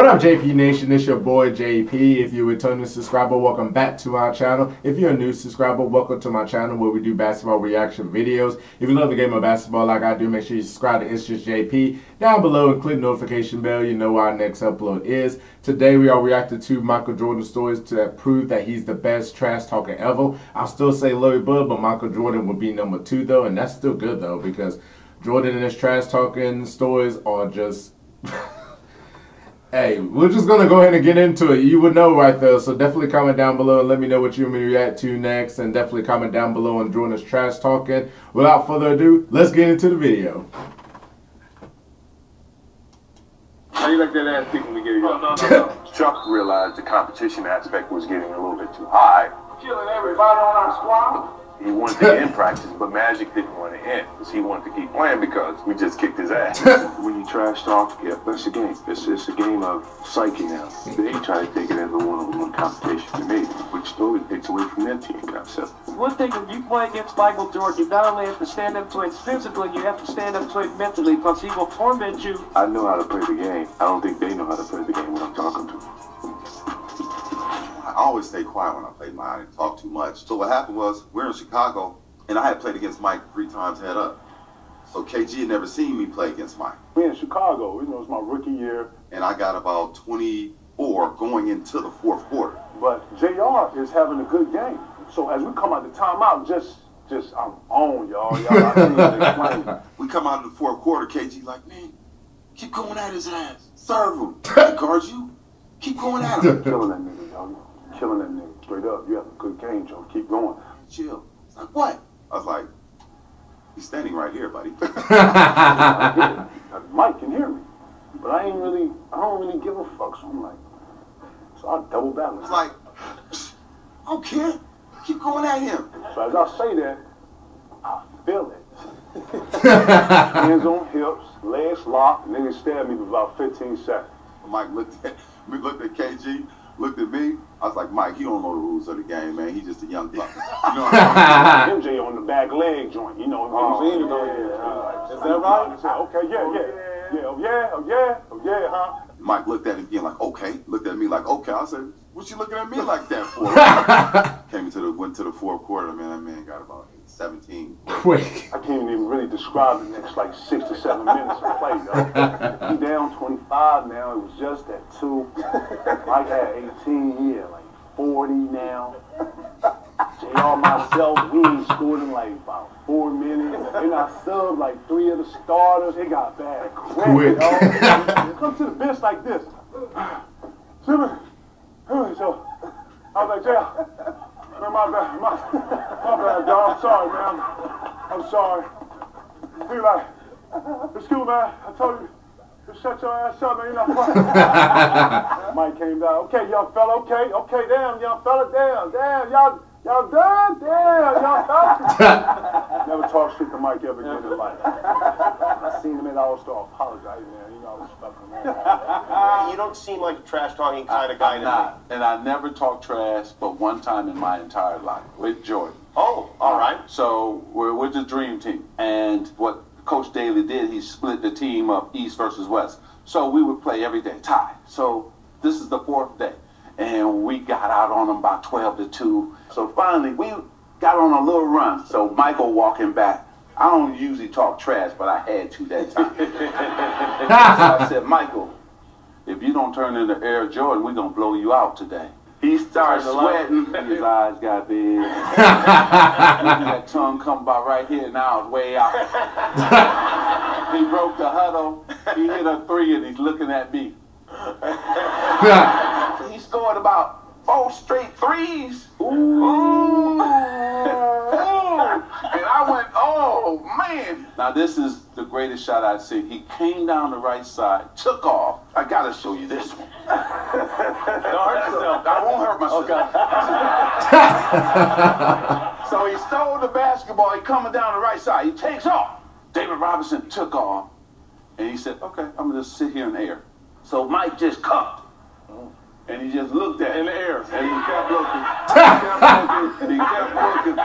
What up, JP Nation? It's your boy JP. If you're a returning subscriber, welcome back to our channel. If you're a new subscriber, welcome to my channel where we do basketball reaction videos. If you love the game of basketball like I do, make sure you subscribe to ItzJustJP down below and click the notification bell. You know what our next upload is. Today we are reacting to Michael Jordan stories to prove that he's the best trash talker ever. I'll still say Larry Bird, but Michael Jordan would be number 2 though, and that's still good though because Jordan and his trash talking stories are just... Hey, we're just going to go ahead and get into it. You would know right there, so definitely comment down below and let me know what you want me to react to next, and definitely comment down below on Jordan's trash talking. Without further ado, let's get into the video. How you like that ass kick when we get it? No. Chuck realized the competition aspect was getting a little bit too high. Killing everybody on our squad. He wanted to end practice, but Magic didn't want to end because he wanted to keep playing because we just kicked his ass. When you trash talk, yeah, that's a game. It's a game of psyche now. They try to take it as a one-on-one competition to me, which totally takes away from their team concept. One thing, when you play against Michael Jordan, you not only have to stand up to it physically, you have to stand up to it mentally, because he will torment you. I know how to play the game. I don't think they know how to play the game when I'm talking to them. I always stay quiet when I play mine and talk too much. So what happened was, we're in Chicago, and I had played against Mike 3 times head up. So KG had never seen me play against Mike. We're in Chicago, it was my rookie year. And I got about 24 going into the 4th quarter. But JR is having a good game. So as we come out the timeout, I'm on, y'all. I can't even explain. We come out of the 4th quarter, KG like, man, keep going at his ass. Serve him. He guards you. Keep going at him. Killing that nigga, y'all. Killing that nigga. Straight up. You have a good game, Joe. Keep going. Chill. It's like, what? I was like, he's standing right here, buddy. Mike can hear me. But I don't really give a fuck. So I'm like, so I double back. It's like, I don't care. Keep going at him. So as I say that, I feel it. Hands on hips, legs locked, nigga stared at me for about 15 seconds. Mike looked at KG, looked at me. I was like, Mike, he don't know the rules of the game, man. He's just a young buck. You know what I mean? MJ on the back leg joint, you know. Is that right? Okay, yeah, huh? Mike looked at him again like, okay. Looked at me like, okay. I said, what you looking at me like that for? Went to the 4th quarter, man. That man got about 17. Quick. I can't even really describe the next like 6 to 7 minutes of play, though. He down 25 now. It was just at 2. Mike had 18. He had like 40 now. JR myself, we ain't scored in like about 4 minutes. And I subbed like 3 of the starters. It got bad quick. Come to the bench like this. So I was like, JR, man, my bad, dog. I'm sorry, man. I'm sorry. He like, excuse me, man. I told you to shut your ass up, man. You're not playing. Mike came down. Okay, young fella. Okay, damn, young fella. Damn, y'all done? Damn, young fella. Never talk shit to Mike ever again in life. I seen him at All-Star. Apologize, man. You know, I was fucking man. You don't seem like a trash talking kind of guy to me. And I never talk trash but one time in my entire life with Jordan. Oh, all right. So we're with the dream team, and what Coach Daly did, he split the team up East versus West. So we would play every day, tie. So this is the 4th day, and we got out on them by 12-2. So finally we got on a little run. So Michael walking back. I don't usually talk trash, but I had to that time. So I said, Michael, if you don't turn into Air Jordan, we're going to blow you out today. He started sweating. His eyes got big. That tongue come about right here, now it's way out. He broke the huddle. He hit a 3 and he's looking at me. He scored about 4 straight 3s. Ooh. And I went, oh, man. Now, this is the greatest shot I'd seen. He came down the right side, took off. I got to show you this one. Don't hurt yourself. I won't hurt myself. Okay. So he stole the basketball. He coming down the right side. He takes off. David Robinson took off. And he said, okay, I'm going to just sit here in the air. So Mike just cupped. And he just looked at it. In the air. And he kept looking. He kept looking.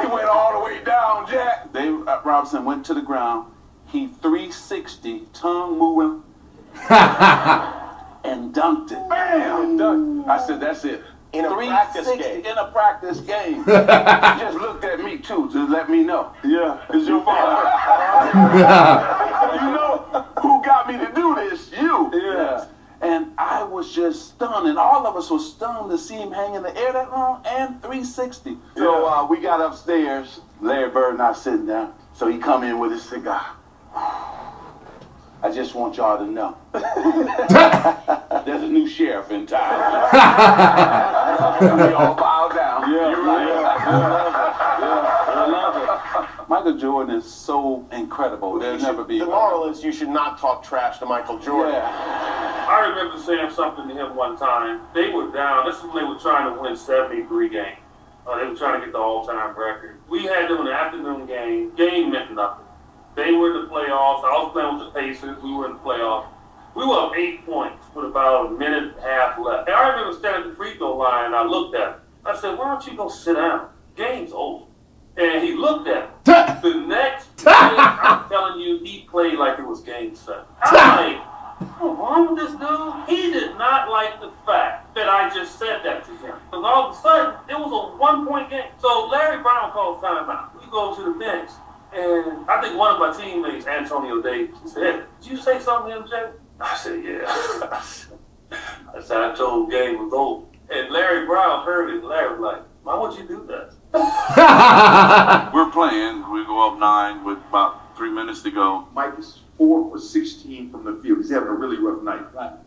He went all the way down, Jack. David Robinson went to the ground. He 360, tongue moving, and dunked it. Bam! I said, that's it. In a practice game. In a practice game. He just looked at me too to let me know. Yeah, it's your fault. You know who got me to do this? You. Yeah. And I was just stunned, and all of us were stunned to see him hang in the air that long and 360. So we got upstairs. Larry Bird not sitting down. So he come in with his cigar. I just want y'all to know. There's a new sheriff in town. We all bow down. Yeah, you're right. I love it. Michael Jordan is so incredible. There'll never be. The moral is you should not talk trash to Michael Jordan. Yeah. I remember saying something to him one time. They were down. This is when they were trying to win 73 games. They were trying to get the all-time record. We had them in the afternoon game. Game meant nothing. They were in the playoffs. I was playing with the Pacers. We were in the playoffs. We were up 8 points with about a minute and a half left. And I remember standing at the free throw line, and I looked at him. I said, why don't you go sit down? Game's over. And he looked at me. The next day, I'm telling you, he played like it was game 7. I'm like, what's wrong with this dude? He did not like the fact that I just said that to him. Because all of a sudden, it was a 1-point game. So Larry Brown calls timeout. We go to the bench. And I think one of my teammates, Antonio Davis, said, did you say something to him, Jay? I said, yeah. I said, I told the game was over. And Larry Brown heard it. Larry was like, why would you do that? We're playing. We go up 9 with about 3 minutes to go. Mike is 4 for 16 from the field. He's having a really rough night. Right.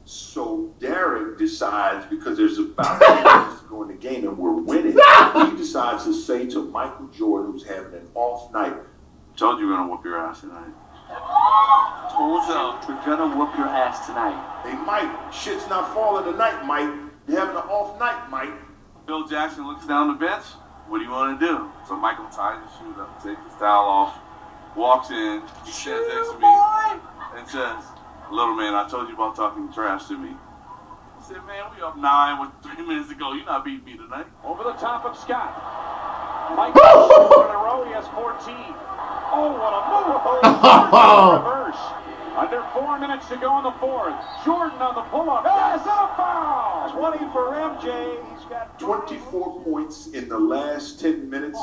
So Derek decides, because there's about 2 minutes to go in the game and we're winning, he decides to say to Michael Jordan, who's having an off night, Told you we're gonna whoop your ass tonight. Told you we're gonna whoop your ass tonight. hey, Mike, shit's not falling tonight, Mike. You're having an off night, Mike. Bill Jackson looks down the bench. What do you want to do? So Michael ties his shoes up, takes his towel off, walks in, he stands next to me, and says, little man, I told you about talking trash to me. I said, man, we up 9 with 3 minutes to go. You're not beating me tonight. Over the top of Scott. Mike in a row, he has 14. Oh, what a move! Reverse. Under 4 minutes to go in the fourth. Jordan on the pull-up. Yes, and a foul! 20 for MJ. He's got 24 points in the last 10 minutes.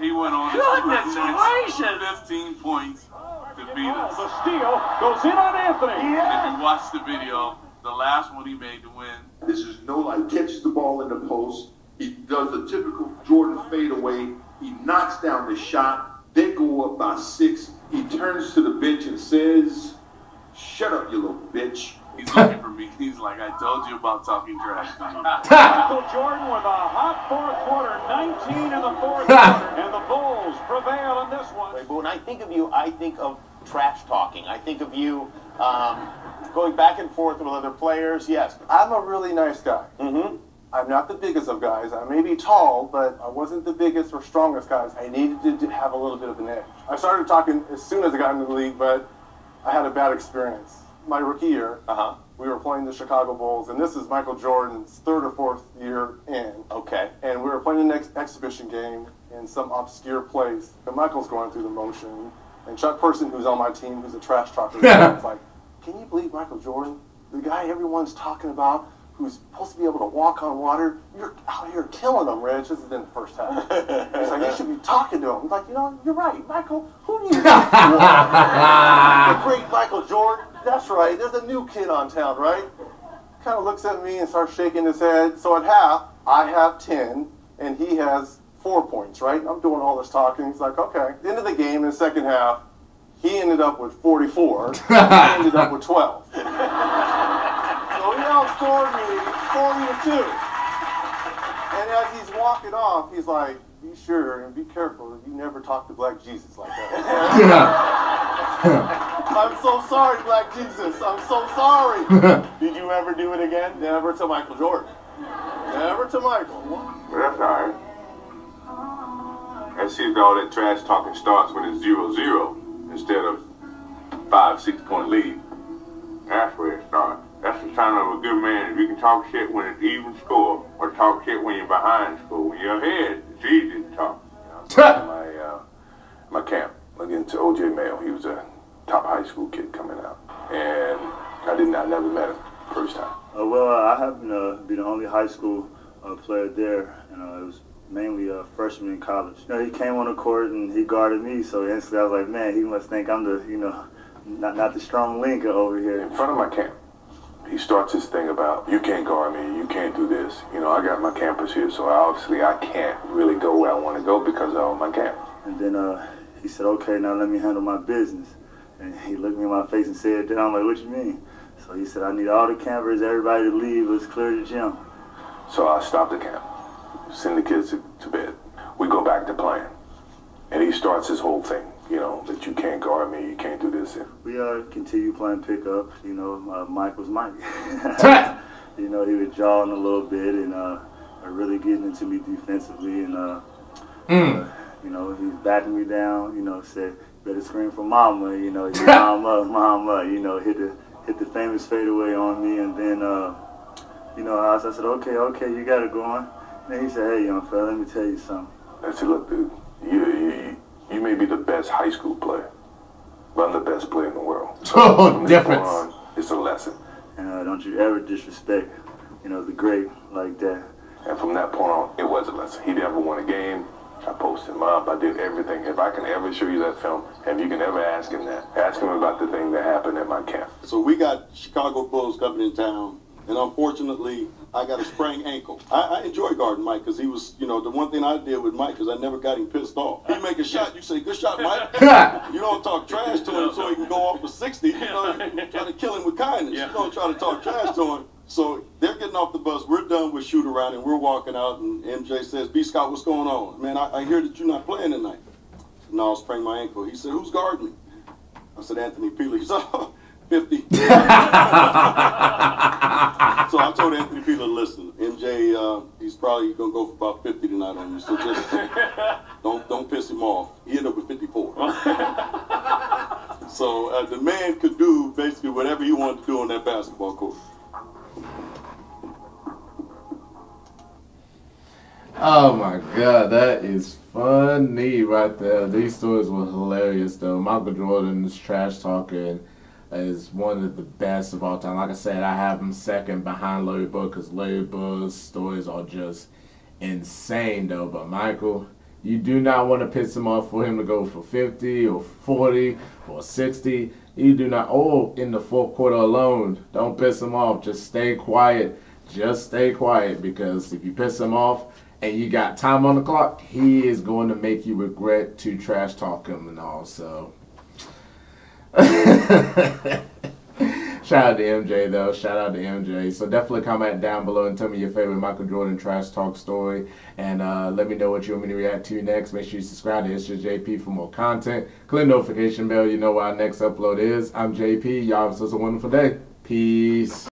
He went on Goodness his gracious. 15 points to beat us. The steal goes in on Anthony. And if you watch the video, the last one he made to win. This is no like catches the ball in the post. He does the typical Jordan fadeaway. He knocks down the shot. They go up by 6. He turns to the bench and says, shut up, you little bitch. He's looking for me. He's like, I told you about talking trash to you. Michael Jordan with a hot fourth quarter, 19 in the fourth quarter, and the Bulls prevail in this one. But when I think of you, I think of trash talking. I think of you going back and forth with other players. Yes. I'm a really nice guy. Mm-hmm. I'm not the biggest of guys. I may be tall, but I wasn't the biggest or strongest guys. I needed to have a little bit of an edge. I started talking as soon as I got into the league, but I had a bad experience. My rookie year, we were playing the Chicago Bulls, and this is Michael Jordan's 3rd or 4th year in. Okay. And we were playing the next exhibition game in some obscure place. And Michael's going through the motion, and Chuck Person, who's on my team, who's a trash talker, is like, can you believe Michael Jordan? The guy everyone's talking about, who's supposed to be able to walk on water, you're out here killing him, Reg. This is in the first half. He's like, you should be talking to him. I'm like, you know, you're right. Michael, who do you think you are? The great Michael Jordan. That's right. There's a new kid on town, right? Kind of looks at me and starts shaking his head. So at half, I have 10, and he has 4 points, right? I'm doing all this talking. He's like, okay. At the end of the game, in the second half, he ended up with 44. I ended up with 12. So he outscored me 40-2. And as he's walking off, he's like, be sure and be careful that you never talk to Black Jesus like that. I'm so sorry, Black Jesus. I'm so sorry. Did you ever do it again? Never to Michael Jordan. Never to Michael. But that's all right. I see all that trash talking starts when it's 0-0 instead of 5-6 point lead. That's where it starts. That's the sign of a good man. If you can talk shit when it's even score, or talk shit when you're behind score. When you're ahead, it's easy to talk. You know, my camp against O.J. Mayo. He was a top high school kid coming out. and I never met him first time. Well, I happen to be the only high school player there, and it was mainly a freshman in college. You know, he came on the court and he guarded me, so instantly I was like, man, he must think I'm the, you know, not the strong linker over here. In front of my camp, he starts his thing about, you can't guard me, you can't do this. You know, I got my campus here, so obviously I can't really go where I want to go because of my camp. And then he said, okay, now let me handle my business. And he looked me in my face and said that. I'm like, what you mean? So he said, I need all the campers, everybody to leave, let's clear the gym. So I stopped the camp, send the kids to bed. We go back to playing. And he starts his whole thing, you know, that you can't guard me, you can't do this. We continue playing pickup, you know, Mike was Mike. You know, he was jawing a little bit and really getting into me defensively. And, you know, he's backing me down, you know, said, better scream for mama, you know, mama, you know, hit the famous fadeaway on me. And then, you know, I said, okay, you got it going. And he said, hey, young fella, let me tell you something. I said, look, dude, you may be the best high school player, but I'm the best player in the world. So Oh, difference. It's a lesson. And don't you ever disrespect, you know, the great like that. And from that point on, it was a lesson. He never won a game. I posted him up. I did everything. If I can ever show you that film, and you can ever ask him that, ask him about the thing that happened at my camp. So we got Chicago Bulls coming in town, and unfortunately, I got a sprained ankle. I enjoy guarding Mike because he was, you know, the one thing I did with Mike is I never got him pissed off. He make a shot, you say, good shot, Mike. You don't talk trash to him so he can go off for 60. You know, you try to kill him with kindness. You don't try to talk trash to him. So they're getting off the bus. We're done with shoot around, and we're walking out, and MJ says, B. Scott, what's going on? Man, I hear that you're not playing tonight. No, I sprained my ankle. He said, who's guarding me? I said, Anthony Peeler. He said, oh, 50. So I told Anthony Peeler, listen, MJ, he's probably going to go for about 50 tonight on you, so just don't piss him off. He ended up with 54. So the man could do basically whatever he wanted to do on that basketball court. Oh my God, that is funny right there. These stories were hilarious though. Michael Jordan's trash talking is one of the best of all time. Like I said, I have him second behind Larry Bird because Larry Bird's stories are just insane though. But Michael, you do not want to piss him off for him to go for 50 or 40 or 60. You do not, in the fourth quarter alone, don't piss him off. Just stay quiet. Just stay quiet because if you piss him off and you got time on the clock, he is going to make you regret to trash talk him and all. So, shout out to MJ though. Shout out to MJ. So definitely comment down below and tell me your favorite Michael Jordan trash talk story. And let me know what you want me to react to next. Make sure you subscribe to ItzJustJP for more content. Click the notification bell. You know what our next upload is. I'm JP. Y'all have such a wonderful day. Peace.